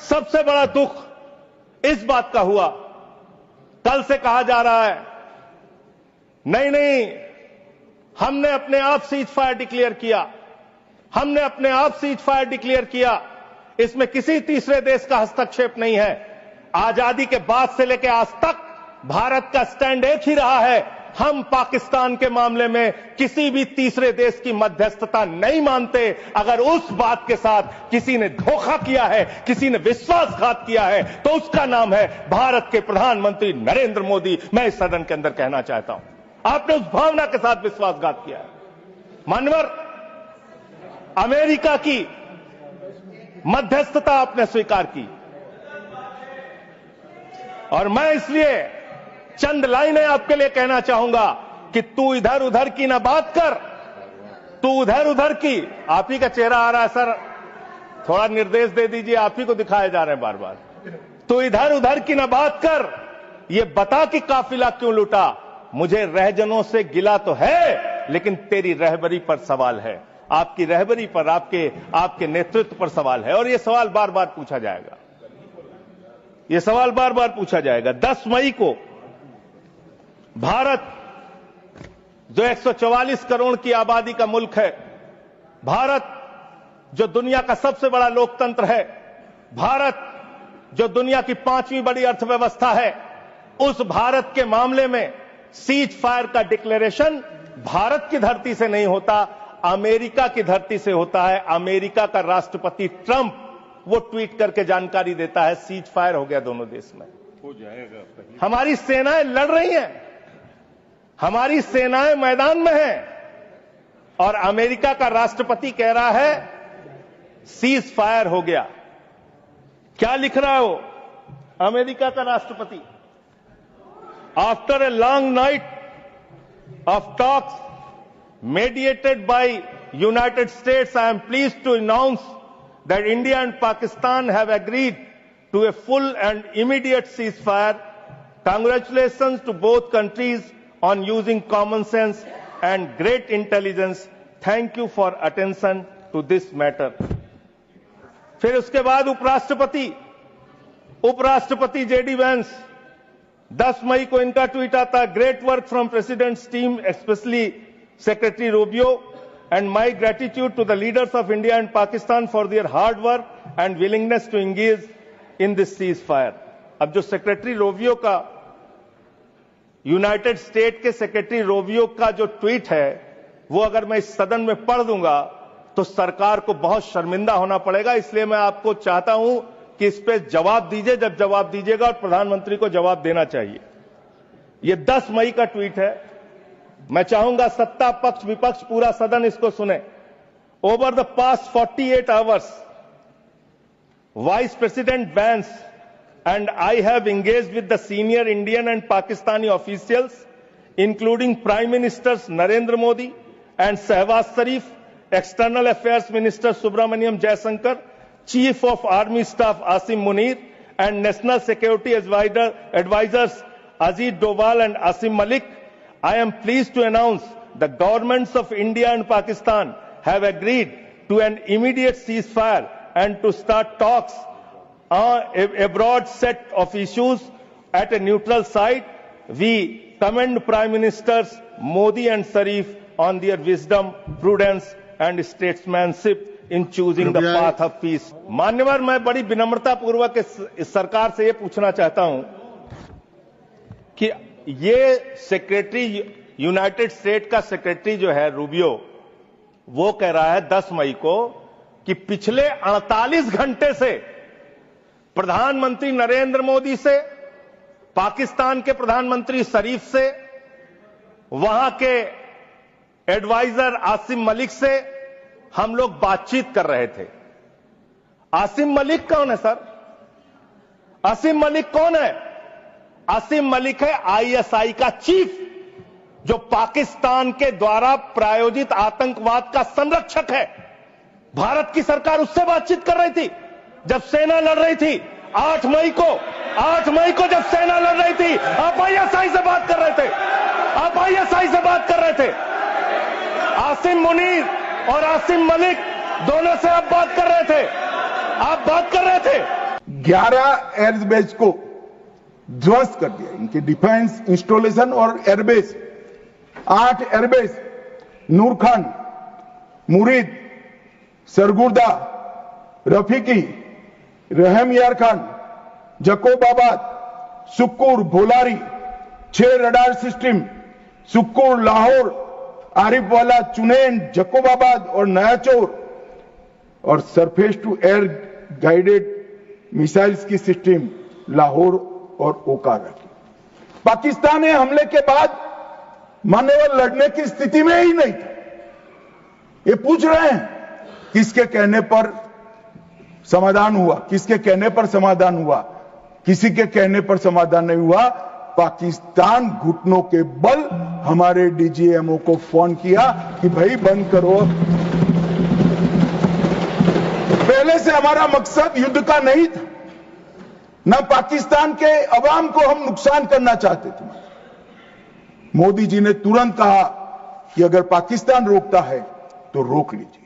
सबसे बड़ा दुख इस बात का हुआ, कल से कहा जा रहा है नहीं, हमने अपने आप सीज फायर डिक्लेयर किया, हमने अपने आप सीज फायर डिक्लेयर किया, इसमें किसी तीसरे देश का हस्तक्षेप नहीं है। आजादी के बाद से लेकर आज तक भारत का स्टैंड एक ही रहा है, हम पाकिस्तान के मामले में किसी भी तीसरे देश की मध्यस्थता नहीं मानते। अगर उस बात के साथ किसी ने धोखा किया है, किसी ने विश्वासघात किया है, तो उसका नाम है भारत के प्रधानमंत्री नरेंद्र मोदी। मैं इस सदन के अंदर कहना चाहता हूं, आपने उस भावना के साथ विश्वासघात किया है। मानवर, अमेरिका की मध्यस्थता आपने स्वीकार की, और मैं इसलिए चंद लाइनें आपके लिए कहना चाहूंगा कि तू इधर उधर की ना बात कर, तू उधर उधर की। आप ही का चेहरा आ रहा है सर, थोड़ा निर्देश दे दीजिए, आप ही को दिखाए जा रहे हैं बार बार। तू इधर उधर की ना बात कर, ये बता कि काफिला क्यों लूटा। मुझे रहजनों से गिला तो है, लेकिन तेरी रहबरी पर सवाल है, आपकी रहबरी पर, आपके नेतृत्व पर सवाल है, और ये सवाल बार बार पूछा जाएगा, ये सवाल बार बार पूछा जाएगा। 10 मई को भारत, जो 144 करोड़ की आबादी का मुल्क है, भारत जो दुनिया का सबसे बड़ा लोकतंत्र है, भारत जो दुनिया की 5वीं बड़ी अर्थव्यवस्था है, उस भारत के मामले में सीज फायर का डिक्लेरेशन भारत की धरती से नहीं होता, अमेरिका की धरती से होता है। अमेरिका का राष्ट्रपति ट्रंप वो ट्वीट करके जानकारी देता है सीज फायर हो गया दोनों देश में, हो जाएगा। हमारी सेनाएं लड़ रही हैं, हमारी सेनाएं मैदान में हैं, और अमेरिका का राष्ट्रपति कह रहा है सीज फायर हो गया। क्या लिख रहा है वो अमेरिका का राष्ट्रपति? After a long night of talks mediated by United States, I am pleased to announce that India and Pakistan have agreed to a full and immediate ceasefire. Congratulations to both countries on using common sense and great intelligence. Thank you for attention to this matter. फिर उसके बाद उपराष्ट्रपति JD Vance, 10 मई को इनका tweet आता है, great work from president's team, specially Secretary Rubio, and my gratitude to the leaders of India and Pakistan for their hard work and willingness to engage in this ceasefire. अब जो secretary Rovio का, United state के secretary Rovio का जो tweet है, वो अगर मैं इस सदन में पढ़ दूंगा तो सरकार को बहुत शर्मिंदा होना पड़ेगा। इसलिए मैं आपको चाहता हूं कि इस पे जवाब दीजिए, जब जवाब दीजिएगा, और प्रधानमंत्री को जवाब देना चाहिए। ये 10 मई का ट्वीट है। मैं चाहूंगा सत्ता पक्ष विपक्ष पूरा सदन इसको सुने। Over the past 48 hours, vice president Vance and I have engaged with the senior Indian and Pakistani officials, including Prime Ministers Narendra Modi and Shehbaz Sharif, External Affairs Minister Subramaniam Jaishankar, Chief of Army Staff Asim Munir, and National Security Advisors Ajit Doval and Asim Malik. I am pleased to announce the governments of India and Pakistan have agreed to an immediate ceasefire and to start talks on a broad set of issues at a neutral site. We commend Prime Ministers Modi and Sharif on their wisdom, prudence and statesmanship in choosing the path of peace. मान्यवर, मैं बड़ी विनम्रता पूर्वक इस सरकार से ये पूछना चाहता हूं कि ये सेक्रेटरी, यूनाइटेड स्टेट का सेक्रेटरी जो है रूबियो, वो कह रहा है 10 मई को कि पिछले 48 घंटे से प्रधानमंत्री नरेंद्र मोदी से, पाकिस्तान के प्रधानमंत्री शरीफ से, वहां के एडवाइजर आसिम मलिक से हम लोग बातचीत कर रहे थे। आसिम मलिक कौन है सर? आसिम मलिक कौन है? आसिम मलिक है आईएसआई का चीफ, जो पाकिस्तान के द्वारा प्रायोजित आतंकवाद का संरक्षक है। भारत की सरकार उससे बातचीत कर रही थी जब सेना लड़ रही थी। 8 मई को जब सेना लड़ रही थी, आप आईएसआई से बात कर रहे थे, आप आईएसआई से बात कर रहे थे। आसिम मुनीर और आसिम मलिक दोनों से आप बात कर रहे थे, आप बात कर रहे थे। 11 एयरबेस को ध्वस्त कर दिया, इनके डिफेंस इंस्टॉलेशन और airbase. 8 airbase Nur Khan, Murid, Sargodha, Rafiqui, Rahim Yar Khan, Jacobabad, Sukkur, Bholari, 6 radar system Sukkur, Lahore, Arifwala, Chunian, Jacobabad और नयाचौर, और surface to air guided missiles की सिस्टम लाहौर और ओकारा की। पाकिस्तान ने हमले के बाद मानव लड़ने की स्थिति में ही नहीं था। ये पूछ रहे हैं किसके कहने पर समाधान हुआ, किसके कहने पर समाधान हुआ? किसी के कहने पर समाधान नहीं हुआ। पाकिस्तान घुटनों के बल हमारे डीजीएमओ को फोन किया कि भाई बंद करो। पहले से हमारा मकसद युद्ध का नहीं था, न पाकिस्तान के अवाम को हम नुकसान करना चाहते थे। मोदी जी ने तुरंत कहा कि अगर पाकिस्तान रोकता है तो रोक लीजिए।